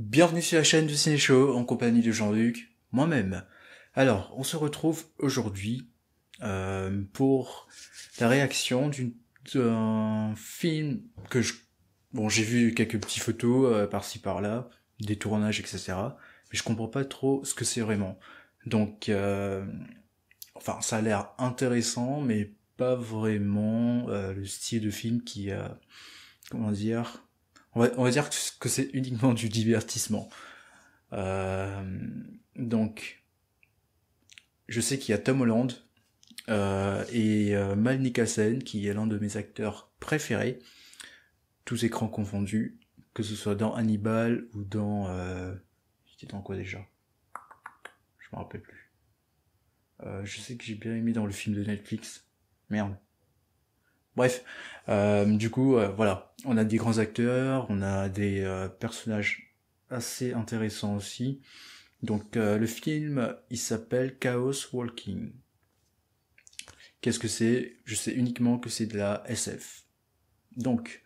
Bienvenue sur la chaîne du Ciné Show en compagnie de Jean-Luc, moi-même. Alors, on se retrouve aujourd'hui pour la réaction d'un film que j'ai vu quelques petites photos par-ci par-là, des tournages, etc. Mais je comprends pas trop ce que c'est vraiment. Donc, ça a l'air intéressant, mais pas vraiment le style de film qui, comment dire, on va dire que c'est uniquement du divertissement. Euh, donc, je sais qu'il y a Tom Holland et Mal Mikkelsen, qui est l'un de mes acteurs préférés, tous écrans confondus, que ce soit dans Hannibal ou dans... J'étais dans quoi déjà? Je me rappelle plus. Je sais que j'ai bien aimé dans le film de Netflix. Merde. Bref, voilà, on a des grands acteurs, on a des personnages assez intéressants aussi. Donc le film, il s'appelle Chaos Walking. Qu'est-ce que c'est? Je sais uniquement que c'est de la SF. Donc,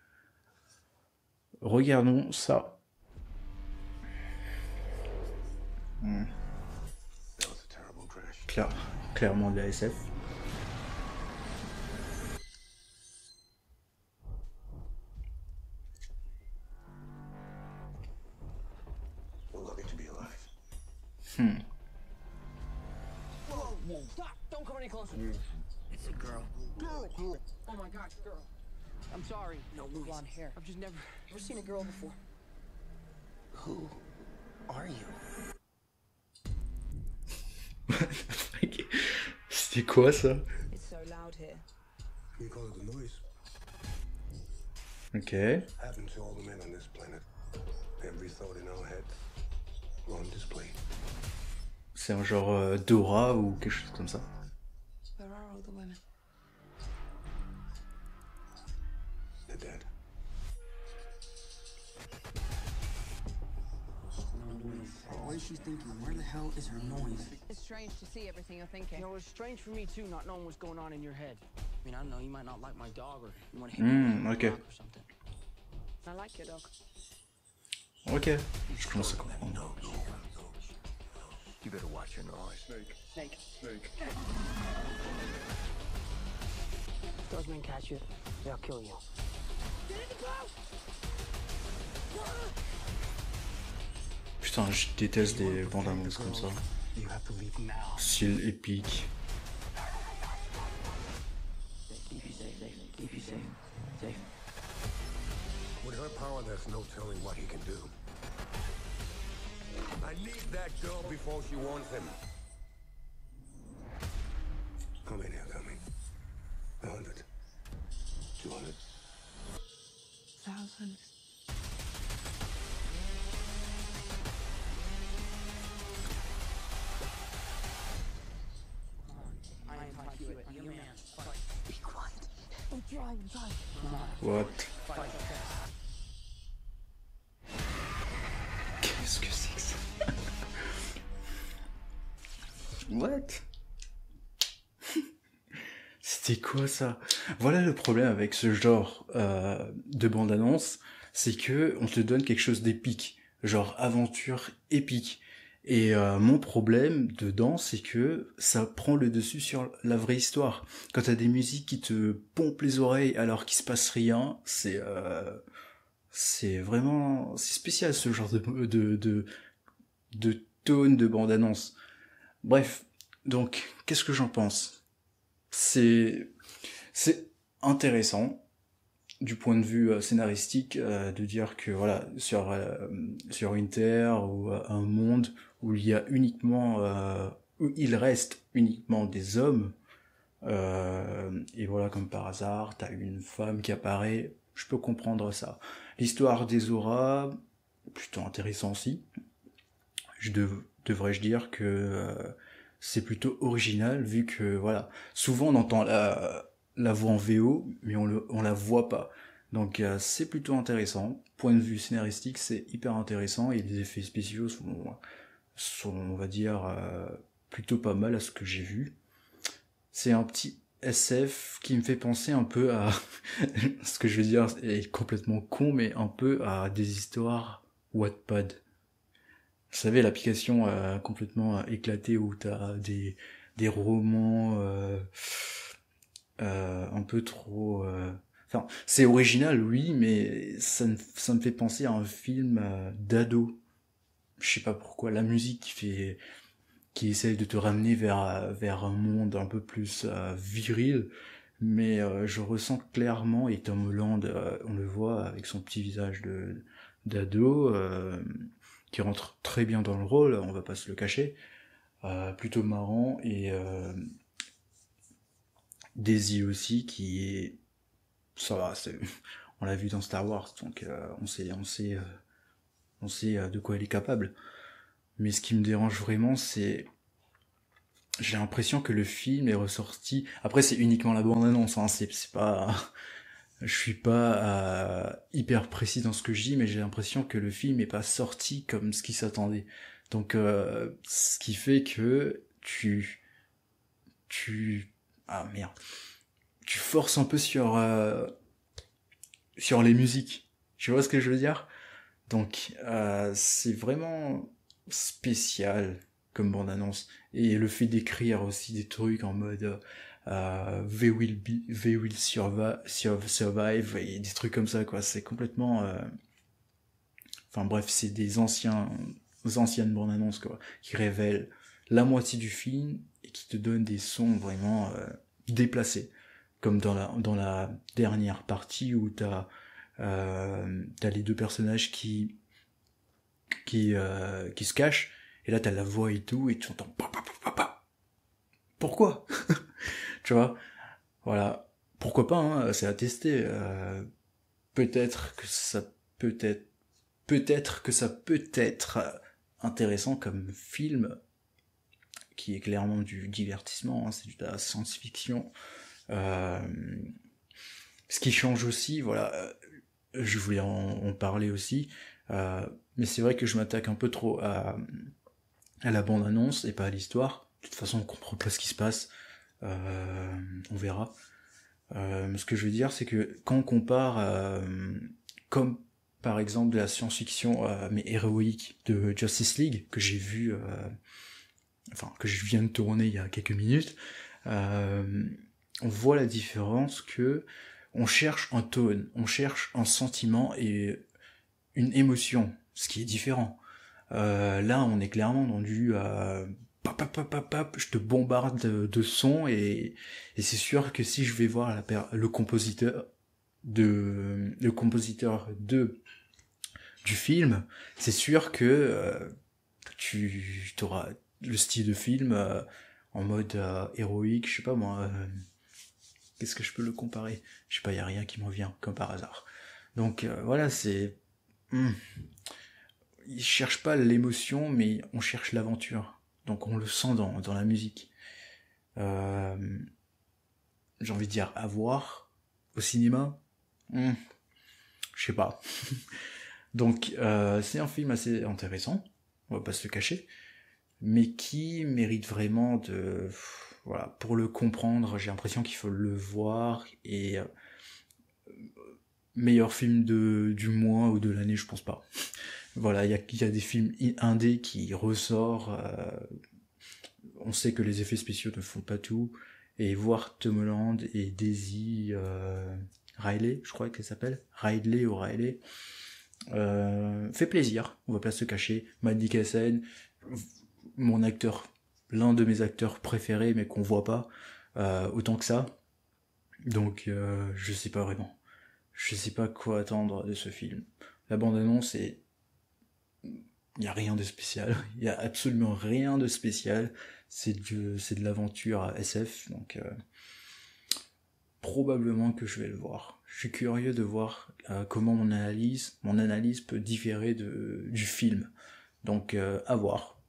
regardons ça. Claire, clairement de la SF. Whoa, stop! Don't come any closer. It's a girl. Girl. Oh my gosh, girl. I'm sorry. No, blonde hair. I've just never seen a girl before. Who are you? C'était quoi ça? It's so loud here. We call it the noise. Ok. Happened to all the men on this planet. Every thought in our heads on display. C'est un genre Dora ou quelque chose comme ça. Where are all the women? They're dead. What is she thinking? Where the hell is her noise? It's strange to see everything you're thinking. You know, it's strange for me too, not knowing what's going on in your head. I mean, I don't know, you might not like my dog or you want to hit me with a okay. rock or something. I like your dog. Ok, je commence à comprendre. You better watch your noise. Snake. Snake. If those men catch you, they'll kill you. Putain, je déteste des bandes annonces comme ça. You have to leave now. Style épique. Keep you safe. Keep you safe. Safe. With her power, there's no telling what he can do. I need that girl before she wants him. How many are coming? 100? 200? Thousands. I am Todd Hewitt. I'm your man. Fight. Be quiet. I'm trying. What? Fight. Qu'est-ce que c'est que ça? What? C'était quoi ça? Voilà le problème avec ce genre de bande-annonce, c'est que on te donne quelque chose d'épique, genre aventure épique. Et mon problème dedans, c'est que ça prend le dessus sur la vraie histoire. Quand t'as des musiques qui te pompent les oreilles alors qu'il se passe rien, c'est vraiment c'est spécial ce genre de tone de bande-annonce. Bref, donc qu'est-ce que j'en pense? C'est intéressant du point de vue scénaristique de dire que voilà sur une terre ou un monde où il y a uniquement où il reste uniquement des hommes et voilà comme par hasard t'as une femme qui apparaît, je peux comprendre ça. L'histoire des auras plutôt intéressant aussi. Devrais-je dire que c'est plutôt original vu que voilà souvent on entend la voix en VO mais on la voit pas, donc c'est plutôt intéressant. Point de vue scénaristique, c'est hyper intéressant et les effets spéciaux sont on va dire plutôt pas mal à ce que j'ai vu. C'est un petit SF qui me fait penser un peu à ce que je veux dire est complètement con, mais un peu à des histoires Wattpad. Vous savez, l'application complètement éclatée où t'as des romans un peu trop... Enfin, c'est original, oui, mais ça me fait penser à un film d'ado. Je sais pas pourquoi, la musique qui essaye de te ramener vers un monde un peu plus viril, mais je ressens clairement, et Tom Holland, on le voit avec son petit visage d'ado, qui rentre très bien dans le rôle, on va pas se le cacher, plutôt marrant, et Daisy aussi, qui est... Ça va, on l'a vu dans Star Wars, donc on sait de quoi elle est capable. Mais ce qui me dérange vraiment, c'est... J'ai l'impression que le film est ressorti... Après, c'est uniquement la bande-annonce, hein, c'est pas... Je suis pas hyper précis dans ce que je dis, mais j'ai l'impression que le film est pas sorti comme ce qui s'attendait. Donc, ce qui fait que ah merde. Tu forces un peu sur les musiques. Tu vois ce que je veux dire? Donc, c'est vraiment spécial comme bande-annonce. Et le fait d'écrire aussi des trucs en mode they will survive et des trucs comme ça, quoi. C'est complètement... Enfin bref, c'est des anciennes bandes-annonces, quoi, qui révèlent la moitié du film et qui te donnent des sons vraiment déplacés. Comme dans la dernière partie où t'as les deux personnages qui se cachent, et là t'as la voix et tout, et tu entends pa. Pourquoi? Tu vois, voilà. Pourquoi pas, hein, c'est à tester. Peut-être que ça peut être intéressant comme film, qui est clairement du divertissement, hein, c'est de la science-fiction. Ce qui change aussi, voilà, je voulais en parler aussi, mais c'est vrai que je m'attaque un peu trop à la bande-annonce et pas à l'histoire. De toute façon, on comprend pas ce qui se passe, on verra. Ce que je veux dire, c'est que quand on compare, comme par exemple de la science-fiction, mais héroïque de Justice League, que j'ai vu, que je viens de tourner il y a quelques minutes, on voit la différence que on cherche un tone, on cherche un sentiment et une émotion, ce qui est différent. Là, on est clairement dans du je te bombarde de sons et c'est sûr que si je vais voir le compositeur du film, c'est sûr que tu auras le style de film en mode héroïque, je sais pas moi. Qu'est-ce que je peux le comparer? Je sais pas, y a rien qui me revient, comme par hasard. Donc voilà, c'est... Ils cherchent pas l'émotion, mais on cherche l'aventure. Donc on le sent dans la musique. J'ai envie de dire, à voir au cinéma, je sais pas. Donc c'est un film assez intéressant, on va pas se le cacher, mais qui mérite vraiment de... Voilà, pour le comprendre, j'ai l'impression qu'il faut le voir, et meilleur film du mois ou de l'année, je pense pas. Voilà, il y a des films indés qui ressortent, on sait que les effets spéciaux ne font pas tout, et voir Tom Holland et Daisy Riley, je crois qu'elle s'appelle, Riley ou Riley, fait plaisir, on va pas se cacher. Matt Mikkelsen, l'un de mes acteurs préférés, mais qu'on voit pas autant que ça. Donc je sais pas vraiment. Je sais pas quoi attendre de ce film. La bande-annonce est... Il y a rien de spécial. Il y a absolument rien de spécial. C'est de l'aventure SF, donc probablement que je vais le voir. Je suis curieux de voir comment mon analyse peut différer du film. Donc à voir.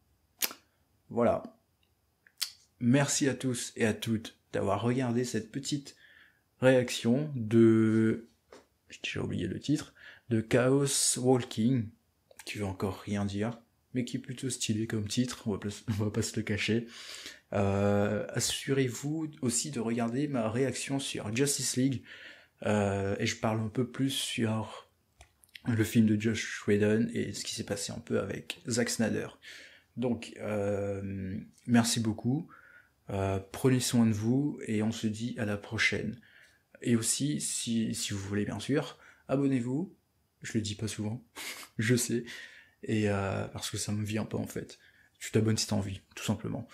Voilà. Merci à tous et à toutes d'avoir regardé cette petite réaction j'ai oublié le titre, de Chaos Walking, qui veut encore rien dire, mais qui est plutôt stylé comme titre, on va pas se le cacher. Assurez-vous aussi de regarder ma réaction sur Justice League, et je parle un peu plus sur le film de Josh Whedon et ce qui s'est passé un peu avec Zack Snyder. Donc, merci beaucoup, prenez soin de vous, et on se dit à la prochaine. Et aussi, si vous voulez bien sûr, abonnez-vous, je le dis pas souvent, je sais, et parce que ça me vient pas en fait. Tu t'abonnes si t'as envie, tout simplement.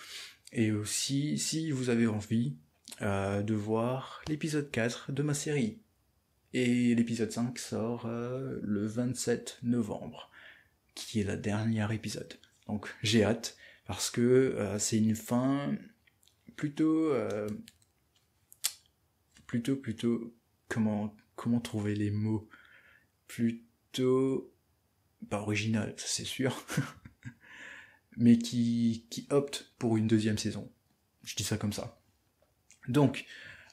Et aussi, si vous avez envie de voir l'épisode 4 de ma série. Et l'épisode 5 sort le 27 novembre, qui est le dernier épisode. Donc j'ai hâte, parce que c'est une fin plutôt... comment trouver les mots, plutôt pas original, ça c'est sûr, mais qui opte pour une deuxième saison. Je dis ça comme ça. Donc,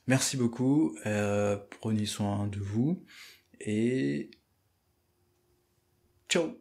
merci beaucoup, prenez soin de vous, et ciao.